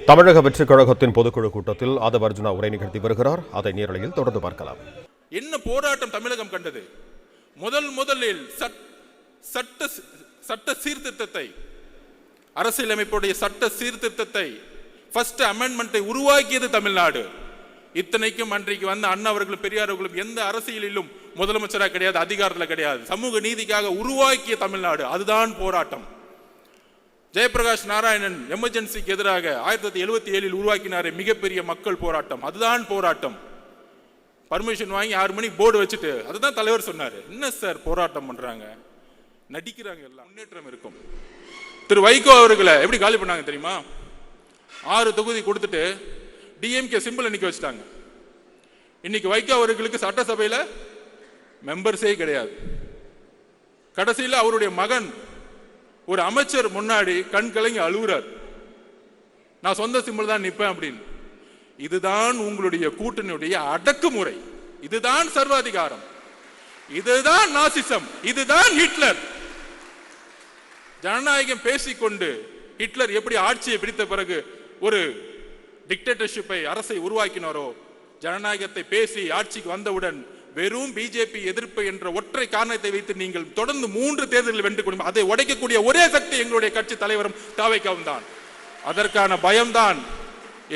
தமிழக வெற்றிக் கழகத்தின் பொதுக்குழு கூட்டத்தில் ஆதவ அர்ஜுனா உரை நிகழ்த்தி வருகிறார். அதை நேரலையில் தொடர்ந்து பார்க்கலாம். என்ன போராட்டம் தமிழகம் கண்டது? முதலில் சட்ட சீர்திருத்தத்தை, அரசியலமைப்புடைய சட்ட சீர்திருத்தத்தை, ஃபர்ஸ்ட் அமெண்ட்மெண்ட்டை உருவாக்கியது தமிழ்நாடு. இத்தனைக்கும் அன்றைக்கு வந்த அண்ணா அவர்களும் பெரியார் அவர்களும் எந்த அரசியலிலும் முதலமைச்சராக கிடையாது, அதிகாரத்தில் கிடையாது. சமூக நீதிக்காக உருவாக்கிய தமிழ்நாடு. அதுதான் போராட்டம். ஜெயபிரகாஷ் நாராயணன் எமர்ஜென்சிக்கு எதிராக 1977 உருவாக்கினாரே மிகப்பெரிய மக்கள் போராட்டம். அதுதான் போராட்டம். பர்மிஷன் வாங்கி 6 மணிக்கு போர்டு வச்சுட்டு, அதுதான் தலைவர் சொன்னார். என்ன சார் போராட்டம் பண்றாங்க, நடிக்கிறாங்க, எல்லாம் முன்னேற்றம் இருக்கும். திரு வைகோ அவர்களை எப்படி காலி பண்ணாங்க தெரியுமா? 6 தொகுதி கொடுத்துட்டு டிஎம்கே சிம்பிள் நிக்க வச்சுட்டாங்க. இன்னைக்கு வைகோ அவர்களுக்கு சட்டசபையில மெம்பர்ஸே கிடையாது. கடைசியில் அவருடைய மகன் ஒரு அமைச்சர் முன்னாடி கண் கலங்கி அழுகுறார், நான் சொந்த சிம்பிள் தான் நிற்பேன் அப்படின்னு. இதுதான் உங்களுடைய கூட்டணியுடைய அடக்குமுறை, இதுதான் சர்வாதிகாரம், இதுதான் நாசிசம், இதுதான் ஹிட்லர். ஜனநாயகம் பேசிக்கொண்டு ஹிட்லர் எப்படி ஆட்சியை பிடித்த பிறகு ஒரு டிக்டேட்டர்ஷிப்பை, அரசை உருவாக்கினாரோ, ஜனநாயகத்தை பேசி ஆட்சிக்கு வந்தவுடன் வெறும் பிஜேபி எதிர்ப்பு என்ற ஒற்றை காரணத்தை வைத்து நீங்கள் தொடர்ந்து 3 தேர்தலில் வென்று கொண்டு அதை உடைக்கக்கூடிய ஒரே சக்தி எங்களுடைய கட்சி தலைவரும் தாவேக்காவும் தான். அதற்கான பயம்தான்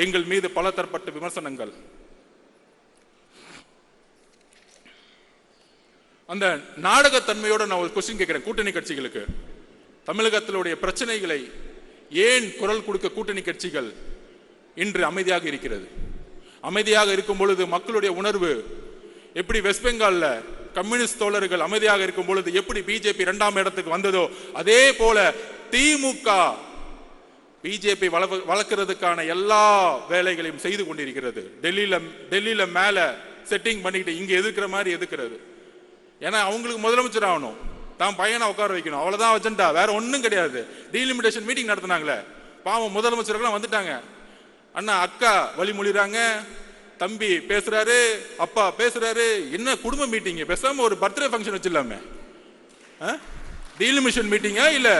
எங்கள் மீது பல தரப்பட்ட விமர்சனங்கள். அந்த நாடகத்தன்மையோட நான் ஒரு கொஸ்டின் கேட்கிறேன் கூட்டணி கட்சிகளுக்கு. தமிழகத்தினுடைய பிரச்சனைகளை ஏன் குரல் கொடுக்க கூட்டணி கட்சிகள் இன்று அமைதியாக இருக்கிறது? அமைதியாக இருக்கும் பொழுது மக்களுடைய உணர்வு எப்படி வெஸ்ட் பெங்கால்ல கம்யூனிஸ்ட் தோழர்கள் அமைதியாக இருக்கும் பொழுது எப்படி பிஜேபி 2ஆம் இடத்துக்கு வந்ததோ, அதே போல திமுக பிஜேபி வளர்க்கிறதுக்கான எல்லா வேலைகளையும் செய்து கொண்டிருக்கிறது. டெல்லியில மேல செட்டிங் பண்ணிக்கிட்டு இங்க எதிர்க்கிற மாதிரி எதிர்க்கிறது. ஏன்னா அவங்களுக்கு முதலமைச்சர் ஆகணும், தான் பையனை உட்கார வைக்கணும், அவ்வளவுதான் அஜெண்டா, வேற ஒன்றும் கிடையாது. டீலிமிட்டேஷன் மீட்டிங் நடத்தினாங்களே, பாவம் முதலமைச்சர்கள் வந்துட்டாங்க. அண்ணா அக்கா வழிமொழிறாங்க, தம்பி பேசுறாரு, அப்பா பேசுறாரு. என்ன குடும்ப மீட்டிங்? பேசாம ஒரு பர்த்டே ஃபங்க்ஷன் வச்சிடலாமே. டீலிமிஷன் மீட்டிங்கா இல்ல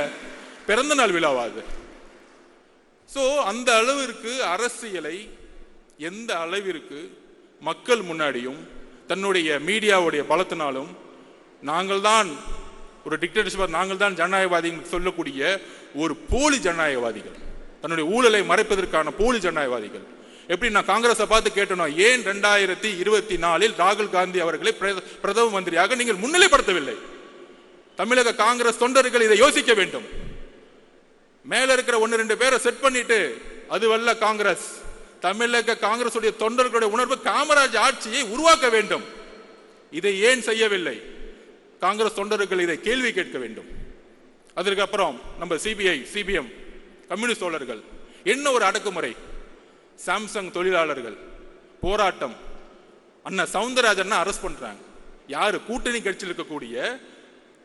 பிறந்த நாள் விழாவாது? சோ அந்த அளவிற்கு அரசியலை எந்த அளவிற்கு மக்கள் முன்னாடியும் தன்னுடைய மீடியாவுடைய பலத்தினாலும் நாங்கள் தான் ஒரு டிக்டேட்டர்ஷிப், நாங்கள் தான் ஜனநாயகவாதி சொல்லக்கூடிய ஒரு போலி ஜனநாயகவாதிகள், தன்னுடைய ஊழலை மறைப்பதற்கான போலி ஜனநாயகவாதிகள். எப்படி நான் காங்கிரஸை பார்த்து கேட்டனோ, ஏன் 2024 ராகுல் காந்தி அவர்களை பிரதம மந்திரியாக நீங்கள் முன்னிலைப்படுத்தவில்லை? தமிழக காங்கிரஸ் தொண்டர்கள் இதை யோசிக்க வேண்டும். மேல இருக்கிற 1-2 பேரை செட் பண்ணிட்டு அதுவல்ல காங்கிரஸ். தமிழக காங்கிரஸ் உடைய தொண்டர்களுடைய உணர்வு காமராஜ் ஆட்சியை உருவாக்க வேண்டும். இதை ஏன் செய்யவில்லை? காங்கிரஸ் தொண்டர்கள் இதை கேள்வி கேட்க வேண்டும். அதற்கு அப்புறம் நம்ம சிபிஐ, சிபிஎம், கம்யூனிஸ்ட் தோழர்கள் என்ன ஒரு அடக்குமுறை. சாம்சங் தொழிலாளர்கள் போராட்டம், அண்ணா சவுந்தரராஜன் அரெஸ்ட் பண்றாங்க. யாரு? கூட்டணி கட்சியில் இருக்கக்கூடிய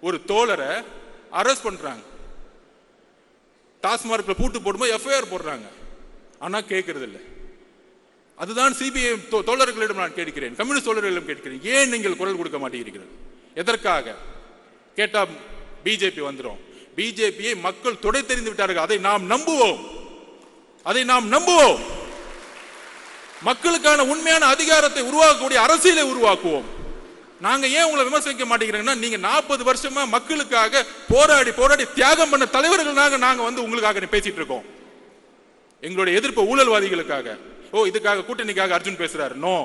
ஒரு தோழரை அரெஸ்ட் பண்றாங்க. டாஸ்மார்க்ல பூட்டு போடும்போது எஃப்ஐஆர் போடுறாங்க. ஆனா கேட்கறது இல்லை. அதுதான் சிபிஐ தோழர்களிடம் நான் கேட்கிறேன், கம்யூனிஸ்ட் தோழர்களிடம் கேட்கிறேன், ஏன் நீங்கள் குரல் கொடுக்க மாட்டேங்கிறீர்கள்? எதற்காக கேட்டா பிஜேபி வந்துடும். பிஜேபியை மக்கள் தொடை தெரிந்து விட்டார்கள். அதை நாம் நம்புவோம், அதை நாம் நம்புவோம். மக்களுக்கான உண்மையான அதிகாரத்தை உருவாக்கக்கூடிய அரசியலை உருவாக்குவோம். நாங்க ஏன் உங்களை விமர்சிக்க மாட்டேங்கிறோம்னா, நீங்க 40 வருஷமா மக்களுக்காக போராடி போராடி தியாகம் பண்ண தலைவர்கள் நாங்க வந்து உங்களுக்காக பேசிட்டு இருக்கோம். எங்களுடைய எதிர்ப்பு ஊழல்வாதிகளுக்காக. இதுக்காக கூட்டணிக்காக அர்ஜுன் பேசுறாரு. நோ,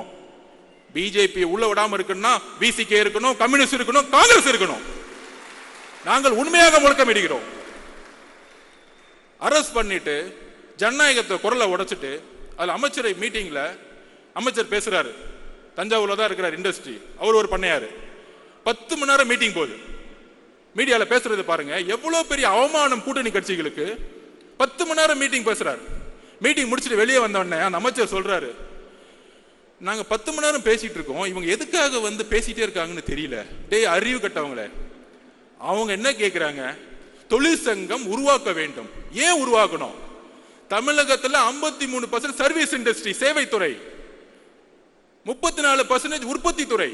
பிஜேபி உள்ள விடாம இருக்குன்னா விசிகே இருக்கணும், கம்யூனிஸ்ட் இருக்கணும், காங்கிரஸ் இருக்கணும். நாங்கள் உண்மையாக முழக்கமிடுகிறோம். அரஸ்ட் பண்ணிட்டு ஜனநாயகத்தை குரலை உடைச்சிட்டு, அதுல அமைச்சரை மீட்டிங்ல அமைச்சர் பேசுறாரு. தஞ்சாவூர்ல தான் இருக்கிறார் இண்டஸ்ட்ரி, அவர் ஒரு பண்ணையாரு. 10 மணி நேரம் மீட்டிங் போகுது. மீடியால பேசுறது பாருங்க, எவ்வளவு பெரிய அவமானம் கூட்டணி கட்சிகளுக்கு. 10 மணி நேரம் மீட்டிங் பேசுறாரு. மீட்டிங் முடிச்சுட்டு வெளியே வந்த உடனே அந்த அமைச்சர் சொல்றாரு, நாங்க 10 மணி நேரம் பேசிட்டு இருக்கோம், இவங்க எதுக்காக வந்து பேசிட்டே இருக்காங்கன்னு தெரியல. டேய் அறிவு கட்டவங்களே, அவங்க என்ன கேட்கிறாங்க? தொழிற்சங்கம் உருவாக்க வேண்டும். ஏன் உருவாக்கணும்? தமிழகத்தில் 53% சர்வீஸ் இண்டஸ்ட்ரி, சேவைத்துறை, 34% உற்பத்தி துறை,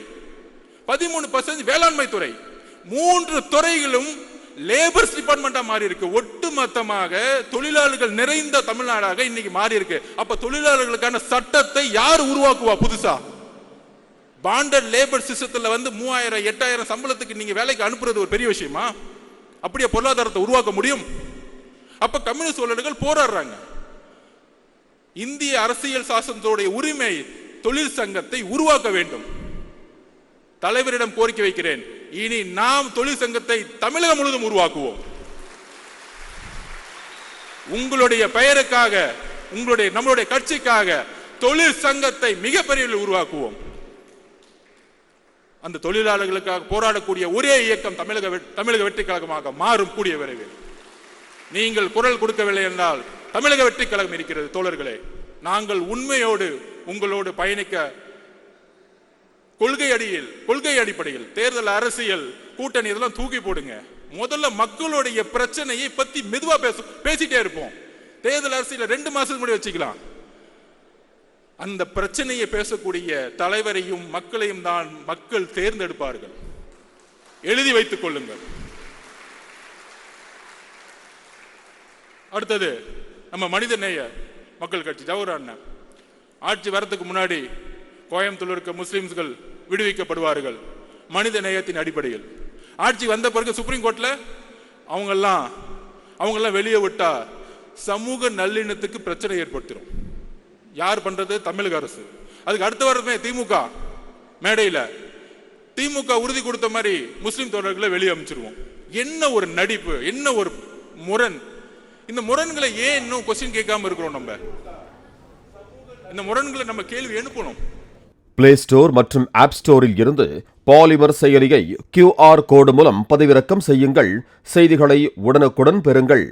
13% வேளாண்மை துறை. 3 துறைகளும் லேபர்ஸ் டிபார்ட்மெண்டா மாறி இருக்கு. ஒட்டுமொத்தமாக தொழிலாளர்கள் நிறைந்த தமிழ்நாடாக இன்னைக்கு மாறி இருக்கு. அப்ப தொழிலாளர்களுக்கான சட்டத்தை யார் உருவாக்குவா? புதுசா பாண்டட் லேபர் சிஸ்டத்துல 3000 8000 சம்பளத்துக்கு நீங்க வேலைக்கு அனுப்புறது ஒரு பெரிய விஷயமா? அப்படியே பொருளாதாரத்தை உருவாக்க முடியும்? அப்ப கம்யூனிஸ்ட் தொழிலாளர்கள் போராடுறாங்க. இந்திய அரசியல் சாசனத்தோடைய உரிமை தொழில் சங்கத்தை உருவாக்க வேண்டும். தலைவரிடம் கோரிக்கை வைக்கிறேன், இனி நாம் தொழில் சங்கத்தை தமிழகம் முழுவதும் உருவாக்குவோம். உங்களுடைய பெயருக்காக, நம்மளுடைய கட்சிக்காக தொழில் சங்கத்தை மிகப்பெரிய உருவாக்குவோம். அந்த தொழிலாளர்களுக்காக போராடக்கூடிய ஒரே இயக்கம் தமிழக வெற்றி கழகமாக மாறும் கூடிய விரைவில். நீங்கள் குரல் கொடுக்கவில்லை என்றால் தமிழக வெற்றி கழகம் இருக்கிறது. தோழர்களே, நாங்கள் உண்மையோடு உங்களோடு பயணிக்க கொள்கை அடிப்படையில் தேர்தல் அரசியல் கூட்டணி இதெல்லாம் தூக்கி போடுங்க. முதல்ல மக்களுடைய பிரச்சனையை பத்தி மெதுவா பேசிட்டே இருப்போம். தேர்தல் அரசியல் 2 மாசத்துக்கு முன்னாடி வச்சுக்கலாம். அந்த பிரச்சனையை பேசக்கூடிய தலைவரையும் மக்களையும் தான் மக்கள் தேர்ந்தெடுப்பார்கள். எழுதி வைத்துக் கொள்ளுங்கள். அடுத்தது நம்ம மனிதநேய மக்கள் கட்சி ஜவஹர் அண்ணன் ஆட்சி வரத்துக்கு முன்னாடி கோயம்புத்தூர் இருக்க முஸ்லிம்கள் விடுவிக்கப்படுவார்கள் மனித நேயத்தின் அடிப்படையில். ஆட்சி வந்த பிறகு சுப்ரீம் கோர்ட்ல அவங்கெல்லாம் வெளியே விட்டா சமூக நல்லிணத்துக்கு பிரச்சனை ஏற்படுத்திடும். யார் பண்றது? தமிழக அரசு. அதுக்கு அடுத்த வாரமே திமுக மேடையில திமுக உறுதி கொடுத்த மாதிரி முஸ்லிம் தோழர்களை வெளியே அமைச்சிருவோம். என்ன ஒரு நடிப்பு, என்ன ஒரு முரண்! இந்த முரண்களை ஏன் இன்னும் கொஸ்டின் கேட்காம இருக்கிறோம்? நம்ம இந்த முரண்களை நம்ம கேள்வி எழுப்பணும். பிளே ஸ்டோர் மற்றும் ஆப் ஸ்டோரில் இருந்து பாலிமர் செயலியை QR கோடு மூலம் பதிவிறக்கம் செய்யுங்கள். செய்திகளை உடனுக்குடன் பெறுங்கள்.